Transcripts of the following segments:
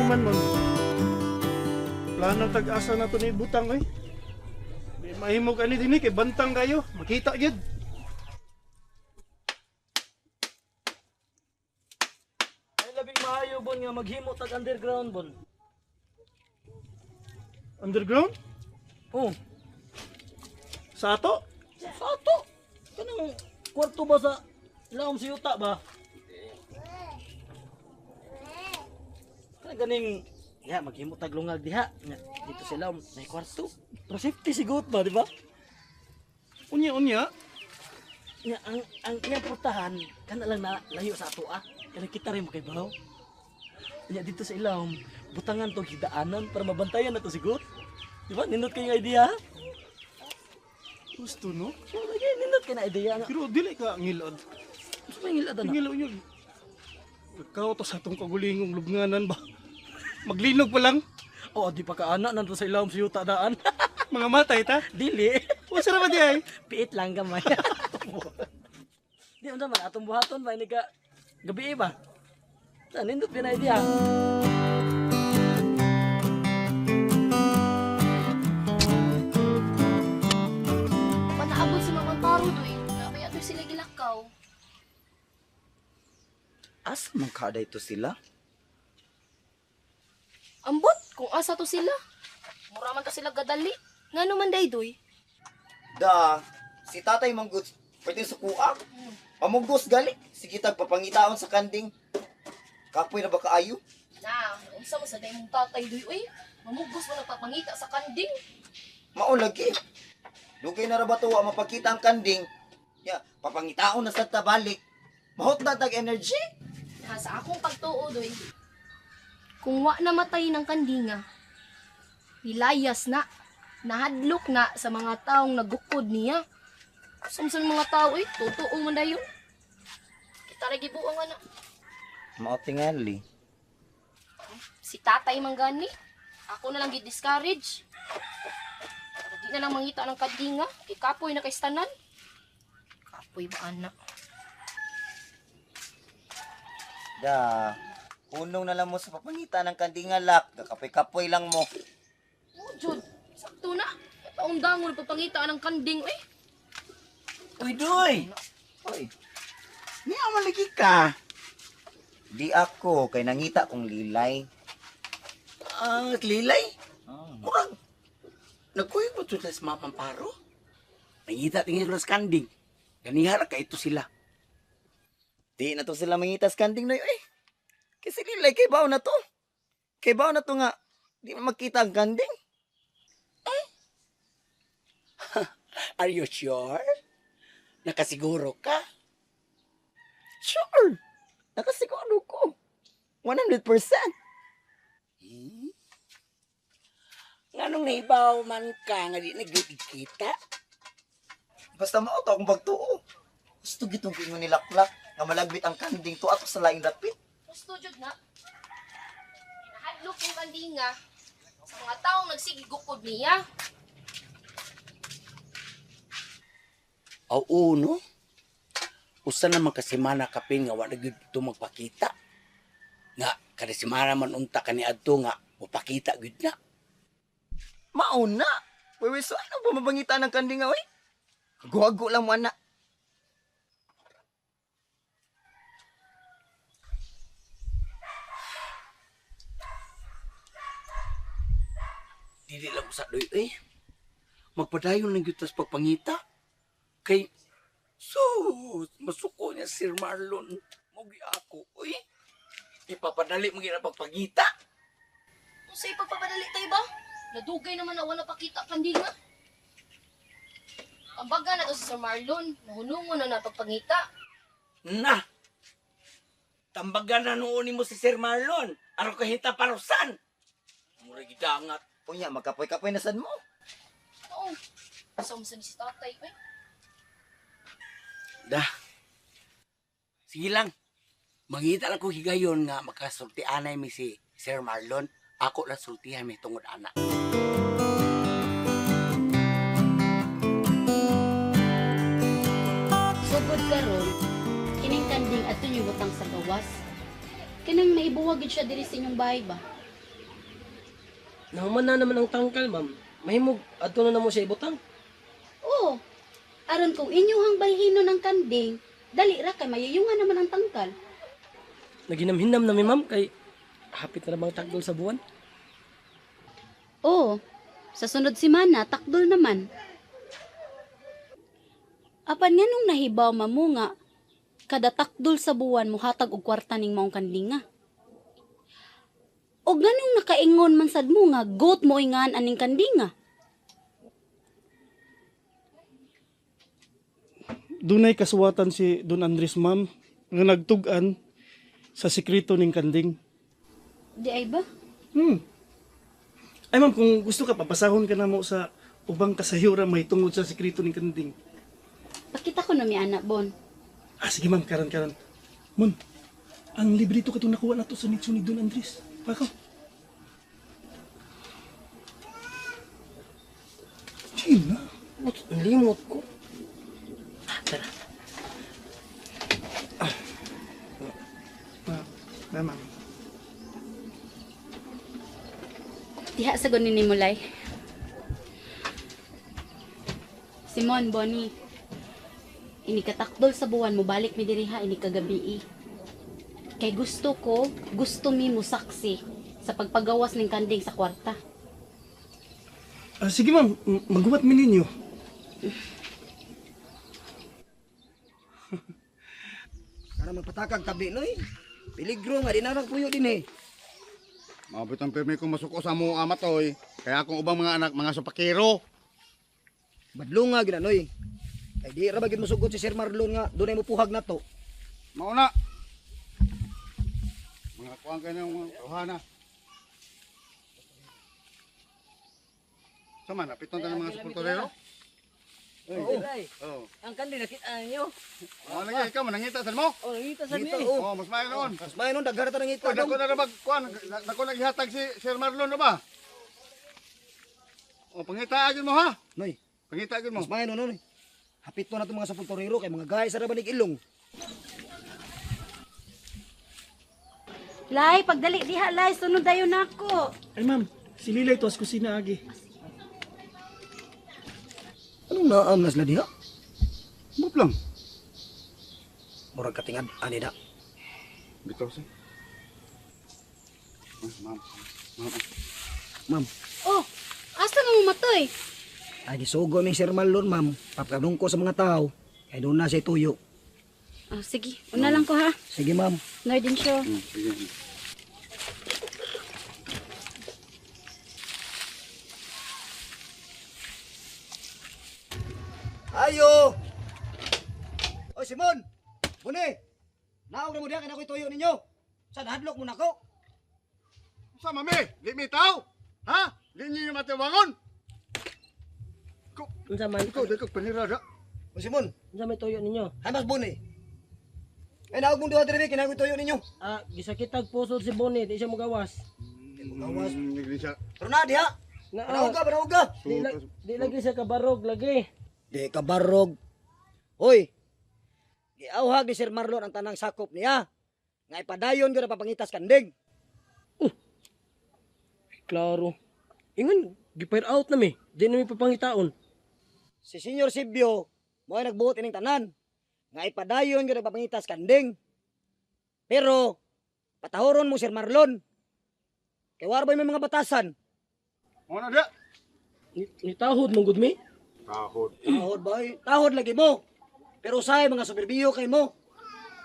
man mo. Plano tag-asa na to ni butang oy. Di mahimog ani dinhi kay bantang kayo, makita gyud. Ay labing maayo bon nga maghimo tag underground bon. Underground? Oh, Sa ato? sa ato. Kanang kwarto ba sa ilawom si yuta ba? Kaya ganing ya maghimo tag lungag diha. Nya, dito sa ilawom may kwarto. Pero safety sigot ba, di ba? Unya. Nya ang iyang putahan kana lang na layo sa ato ah. Kana kita rin makaibaw. Nya dito sa ilawom butangan tong hidaanan para mabantayan na to sigot. Di ba? Nindot kayo idea? Gusto no? So, lagi, nindot kayo na idea nga. Pero dili ka ngilad. Gusto mo yung ilada na? Tingil unya. Ikaw to sa atong kagulingong lubnganan ba? Maglinog pa lang. Oo, di pa kaana nanto sa ilawom si Yuta daan. Mga matay ta. Dili. O sarap di ay. Piit lang gamay. Di mo naman, atong buhaton ba? Hindi ka gabi ba? Saan, nindot kayo na idea? Panaabot si Mamang Paro doy. Grabe ato sila gilakaw. Asa man kada ito sila? Ambot, kung asa to sila. Mura man to sila gadali. Nga naman day doy. Da, si tatay manggod pwede sa kuak. Pamugos gali. Sige tag papangitaon sa kanding. Kapoy na ba kaayo? Na, unsa mo sa day mong tatay doy uy. Mamugos mo nagpapangita sa kanding. Mao lagi. Dugay na ra ba tuwa mapakita ang kanding? Ya, papangitaon na sa tabalik. Mahot na tag energy. Ha, sa akong pagtuo doy. Kung wa namatay ng kandinga, nilayas na, nahadlok na sa mga taong nagukod niya. Samsang mga tao eh, totoo man dayon. Kita rin gibuang nga na. Mao tingali. Si tatay manggani. Ako na lang gi-discourage. Di na lang mangita ng kadinga. Kay kapoy na kay stanan. Kapoy ba anak? Da, unong na lang mo sa papangitan ng kanding alak. Kapoy-kapoy lang mo. Oh, Jod. Sakto na. Taong dangon papangita ng kanding eh. Uy, doy! Uy, niya malagi ka. Di ako, kay nangita kong lilay. Lilay? Murag, nagkuhin mo ito sa Mamang Paro? Nangita tingin sa kanding. Ganihara ka ito sila. Di na to sila mangitas kanding na yun eh. Kasi lilay, kay bao na to. Kay bao na to nga, di na makita ang kanding. Are you sure? Nakasiguro ka? Sure, nakasiguro ko. 100%. Nganong naibaw man ka nga di nagkikita? Basta mao to akong bagtuo. Gusto gitong kingo nilaklak, nga malagbit ang kanding to ato sa laing dapit. Gusto Jod na. Nahadlok yung kandinga sa mga taong nagsigigukod niya. Oo, no? Usa naman kasi mana kapin nga wala gyud ito magpakita. Nga, kada si mana man unta kani adto nga, mapakita gyud na. Mauna. Wewe, so ano ba mabangita ng kanding nga, oy? Guwago lang mo, anak. Dili lang sa doy magpadayon lang gyud tas pagpangita. Kay masuko niya Sir Marlon. Mugi ako, uy. Ipapadali mo gina pagpangita. Kung sa'yo pagpapadali tayo ba? Nadugay naman na wala pakita kandinga. Ang baga na to si Sir Marlon. Nahunungon na pagpangita. Na. Tambagan na noon mo si Sir Marlon. Araw kahita parusan. Mura gidangat. Unya, magkapoy-kapoy na sad mo. Oo. Kasama sa ni si tatay eh. Dah. Sige lang. Mangita lang ko higayon nga makasulti anay mi si Sir Marlon. Ako lang sultihan may tungod anak. Sugod karon, kining kanding ato yung butang sa gawas. Kanang maibuwag gid siya diri sa inyong bahay ba? Nahuman na naman ang tangkal, ma'am. Mahimog, adto na mo siya ibutang. Oo. Aron kung inyuhang balhino ng kanding, dali ra kay mayayungan naman ang tangkal. Naginamhinam na mi, ma'am, kay hapit na bang tagdol sa buwan. Oo. Sa sunod simana, takdol naman. Apan nga nung nahibaw mamunga, kada takdol sa buwan mo hatag og kwarta ning maong kandinga. O ganong nakaingon man sad mo nga, goat mo ingan aning kandinga. Dunay kasuwatan si Don Andres, ma'am, nga nagtugan sa sikreto ning kanding. Di ay ba? Ay, ma'am, kung gusto ka, papasahon ka na mo sa ubang kasayuran may tungod sa sikreto ning kanding. Pakita ko na mi anak, Bon. Ah, sige, ma'am, karan. Mon, ang librito ka itong nakuha na to sa nicho ni Don Andres. Pakaw. Gina. Ang limot ko. Tara. Ma'am. Diha sa gunin ni Mulay. Simon, Bonnie. Ini katakdol sa buwan mo balik mi diriha ini kagabi. Kay gusto mi mo saksi sa pagpagawas ng kanding sa kwarta. Ah, sige, ma'am, maghuwat mi ninyo. Kana magpatakag tabi noy. Peligro nga di na puyo din eh. Mabot ang pirmi kong masuko sa mo amat oy. Kaya akong ubang mga anak, mga supakero. Badlunga gina noy. Kay di ra bagid mosugot si Sir Marlon nga dunay mo puhag na to. Mauna. Mga kuwang kanyang mga tuhana. Sama na, piton tayo mga supporterero. Oo. Oo. Ang kanding nakita niyo. Ano lagi, ikaw manangita sa mo? Oh, nangita sa Ngita, mi. oh. Oo, mas mayo noon. Mas bayan nun daghara ta nang ito. Dako na na kuan, dako naghihatag si Sir Marlon na ba? O, pangita agad mo ha? Noy, Pangita agad mo. mas bayan nun. Hapit to na itong mga sapultorero kay mga gaya sa rabanig ilong. Lay, pagdali diha lay, sunod dayon nako. Ay, ma'am, si Lilay to as kusina agi. Anong naam nas na diha? Move lang. Murag katingad ani da. Bitaw siya. Ma'am. Ma'am, Oh, asa mo matoy? ay gisugo ning Sir Marlon, ma'am. Papakadong ko sa mga tao. Kay doon na siya tuyo. Oh, sige, una lang ko ha. Sige, ma'am. Noy din siya. Sige. Ayo! Oy, Simon! Buni! Naog na mo diha kay ako'y tuyo ninyo. Saan hadlok mo nako? Sa mami, di mitaw. Ha? Di niyo matiwangon. Unsa man? Ikaw, di ka panirada. O Simon, Unsa may tuyo ninyo? hay mas Buni. Ay naog mong duha diri kay ako'y tuyo ninyo. Ah, gisakitag pusod si Bonnie, di siya magawas. Gawas. Neglisya. Pero na diha. Na, Panahog ka. di lagi siya kabarog lagi. Di ka barog. Hoy. Giawhag ni Sir Marlon ang tanang sakop niya. Nga ipadayon gyud ang papangitas kanding. Klaro. Ingon, gi-fire out na mi. Di na mi papangitaon. Si Senior Sibyo mo ay nagbuot ining tanan. Nga ipadayon gyud ang papangitas kanding. Pero patahoron mo Sir Marlon. Kay warbay may mga batasan. Ano dia? Nitahod mong gud mi. Tahod. Tahod boy, tahod lagi mo. Pero usay mga superbiyo kay mo.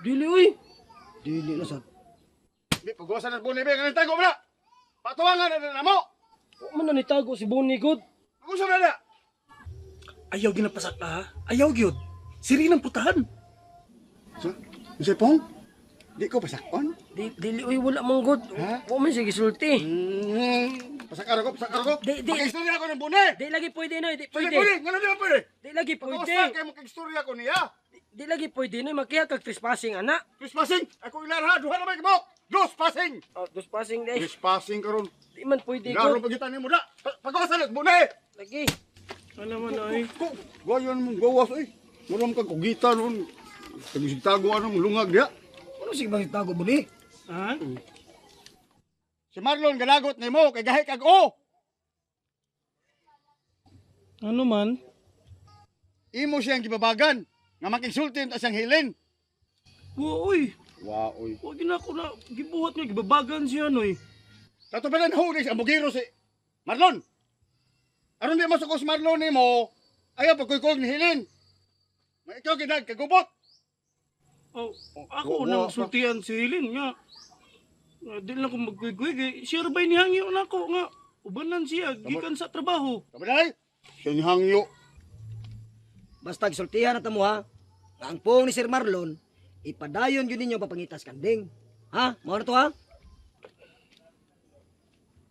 Dili uy. Dili na sad. Di pagwasan ng buni be, kanang tago mo na. Patuwangan na mo. Wa man na nitago si Bonnie gud. Pag-usap na na. Ayaw ginapasak ha? Ayaw gyud. Siri ng putahan. So, Mr. Pong? Di ko pasakon? Dili uy wala man gud. Ha? Wa man siya gisulti. Pasakar ako. Di- Pakistorya ako ng buni. Di lagi pwede no, di Pwede, pwede. pwede. Nga na di ba pwede? Di lagi Pagkawasan pwede. kayo makikistorya ko niya. Di lagi pwede no, makiya kag trespassing ana. Trespassing. Ako ilan ha. Duha na may kabok. Trespassing. Oh, trespassing dai. Trespassing karon. Di man pwede Laro gud. pagitan ni mo da. Pagkawasan ng buni. Lagi. Ano man ay? Gayon mong gawas eh. Muram kang kugita noon. Tagisig-tago ano mong lungag diya. Ano sige bang tago mo ni? Ha? Si Marlon galagot ni mo kay gahi kag o. Ano man? Imo siyang gibabagan nga makigsulti unta siyang hilin. Uy, Waoy. wag na ako na gibuhat nga gibabagan siya noy. Katubilan huli sa Bugiro si Marlon. Aron di masukos Marlon nimo, ayaw pagkuykog ni hilin. Nga ikaw gidag kagubot. Oh, ako nang sultihan si Hilin nga. Di lang ko magkuy-kuy. Siya rabay ni hangyo na ako nga. Ubanan siya, gikan sa trabaho. Kabalay. Siyang hangyo. Basta gisultihan na mo ha. Nga ang pong ni Sir Marlon, ipadayon yun ninyo papangitas kanding. Ha? Mao na to ha?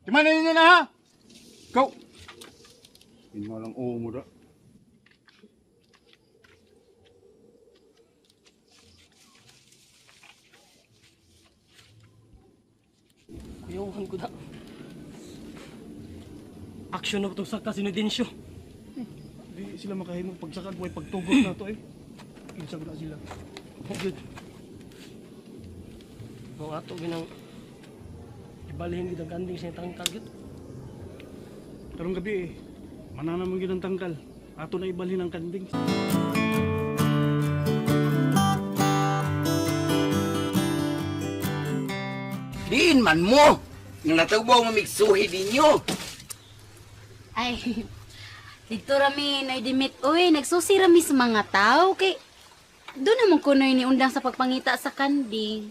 Di man ninyo na ha? Ikaw. Hindi mo lang mo da. Kuyawan ko na. Aksyon na ko itong sakta sinudensyo. Di sila makahimong pagsakag may pagtugot na to eh. Kinsa ko na sila. Good. Mga ato ginang ibalihin gid ang kanding sa itang target. Karong gabi eh. Manana mong ginang tangkal. Ato na ibalhin ang kanding. Diin man mo. Nga natubaw mamigsuhi ninyo. Ay, dito rami naidimit. Uy, nagsusi rami sa mga tao. Kay, doon naman kunoy ni undang sa pagpangita sa kanding.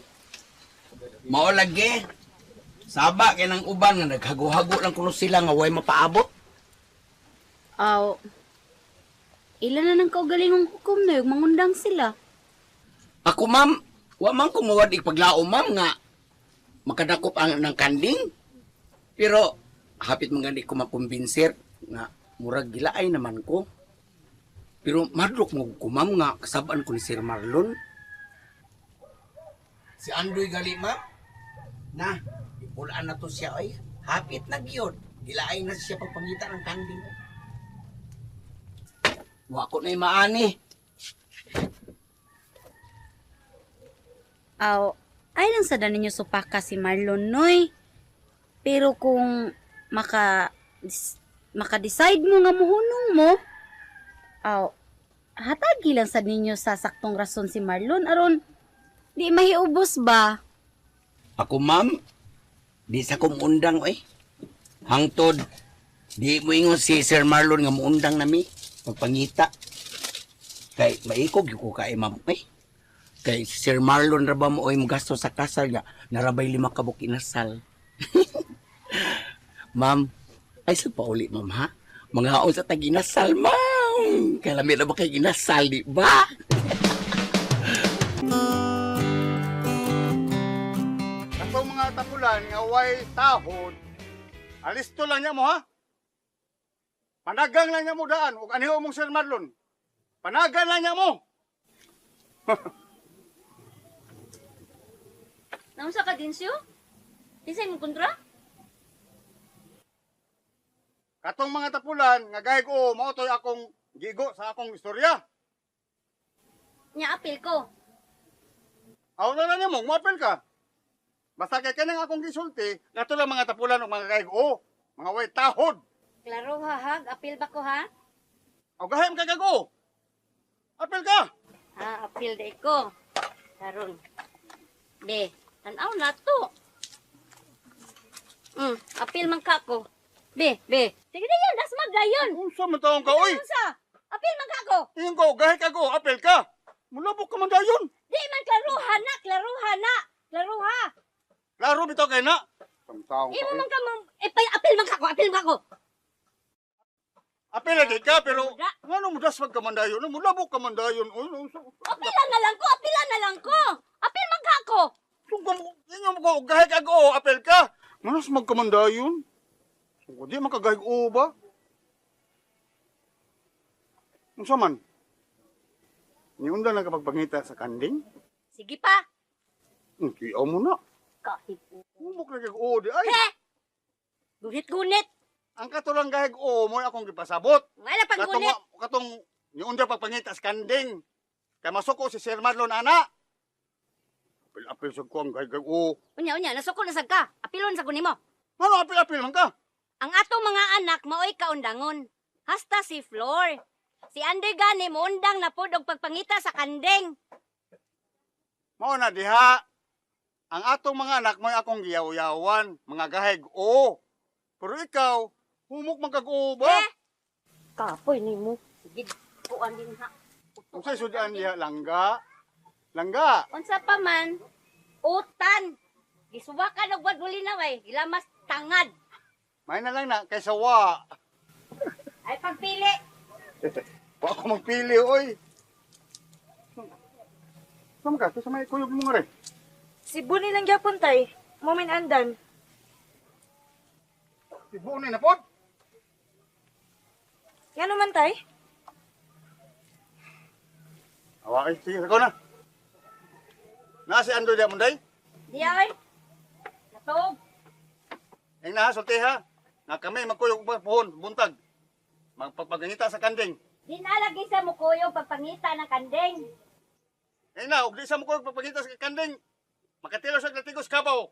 Mao lagi. Saba kay nang uban nga naghago-hago lang kuno sila nga way mapaabot. Aw, ilan na nang kaugalingong hukom na yung mangundang sila. Ako ma'am, wa man ko mawad ipaglao ma'am nga makadakop ang ng kanding. Pero hapit man gani ko makumbinsir nga murag gilaay naman ko. Pero madlok mo ko ma'am nga kasabaan ko ni Sir Marlon. Si Andoy gali ma'am. Na, ipulaan na to siya ay hapit na gyud. Gilaay na siya pagpangita ng kanding. Wa ko na maani. Aw, ay lang sa ninyo supaka si Marlon, noy. Pero kung maka-decide mo nga muhunong mo, aw, hatagi lang sa ninyo sa saktong rason si Marlon, aron di mahiubos ba? Ako ma'am, di sa kumundang oy. Hangtod, di mo ingon si Sir Marlon nga muundang nami, magpangita. Kay maikog yung ko kay ma'am oy. Kay si Sir Marlon ra ba mo oy magasto sa kasal nga, narabay 5 kabuk inasal. Ma'am, ay sa pauli ma'am ha? Mga sa tag-inasal ma'am. Kalami na ba kay inasal, di ba? Katong mga tapulan nga way tahod, alisto lang niya mo ha? Panagang lang niya mo daan, ug aniho mong Sir Marlon. Panagan lang niya mo. Naunsa ka, Dinsyo? Kinsay mong kontra? Katong mga tapulan nga gahig o mautoy akong gigo sa akong istorya. Nya apil ko. Aw na lang mo, mapel ka. Basta kay kanang akong gisulti, nato lang mga tapulan o mga gahig o, mga way tahod. Klaro ha, hag. Apil ba ko, ha? Aw gahim ka gago. Apel ka. Ha, apil de ko. Karon. De, tanaw na to. Apil man ka ko. Be. Sige na yan, das magdayon. Unsa man taong ka oy? Unsa? Apil man ka ko. Ingon ko, gahig ka go, apel ka. Mulabok ka man dayon. Di man klaruha na. Klaruha. Klaro bitaw kay na. Samtaong ka Imo oy. man ka mong... apil man ka ko. Apel na di ka, pero Wala. ngano mo daswag ka man dayon? Mulabok ka man dayon. Oy, Apilan na lang ko. Apil man ka ko. Ingon ko, gahig ka go, apel ka. Manas magkamandayon. So, di makagahig o ba? Unsa man? Niunda na kapag pangita sa kanding? Sige pa. Kiyaw mo na. Kahit. Humok na kag o di ay. He! Gunit-gunit. Ang katulang gahig o mo akong gipasabot. Ngayon pag gunit. Katong niunda pagpangita sa kanding. Kay masuko si Sir Marlon ana. Apil sa ko ang gahig o. Unya, nasukol na sad ka. Apilon sa kunin mo. Ano apil man ka? Ang ato mga anak maoy kaundangon. Hasta si Flor. Si Ander gani muundang na pud og pagpangita sa kandeng. Mao na diha. Ang atong mga anak mo'y akong giyaw-yawan, mga gahig, oo. Pero ikaw, humok magkag-oo ba? Kapoy nimo. Sige, kuan din ha. Unsay sudan diha, langga? Langga! Unsa pa man, utan. Gisuwakan og waduli na way, gilamas tangad. May na lang na, kaysa wa. Ay pagpili. Wa ako magpili, oy. Saan ka? Sa may kuyog mo nga rin. Si Buni lang gyapon tay. Momin andan. Ibu ni na pod. Ngano man tay? Awakay, sige, ako na. Nasi ando diya munday? Diya oy. Natog. Ang na, sulti ha. Na kami magkuyog pohon, buntag. Magpapagangita sa kanding. Di na lagi sa mukuyog pagpangita ng kandeng. Ang na, ug di sa mukuyog pagpagangita sa kanding. Makatilo sa natigos kabaw.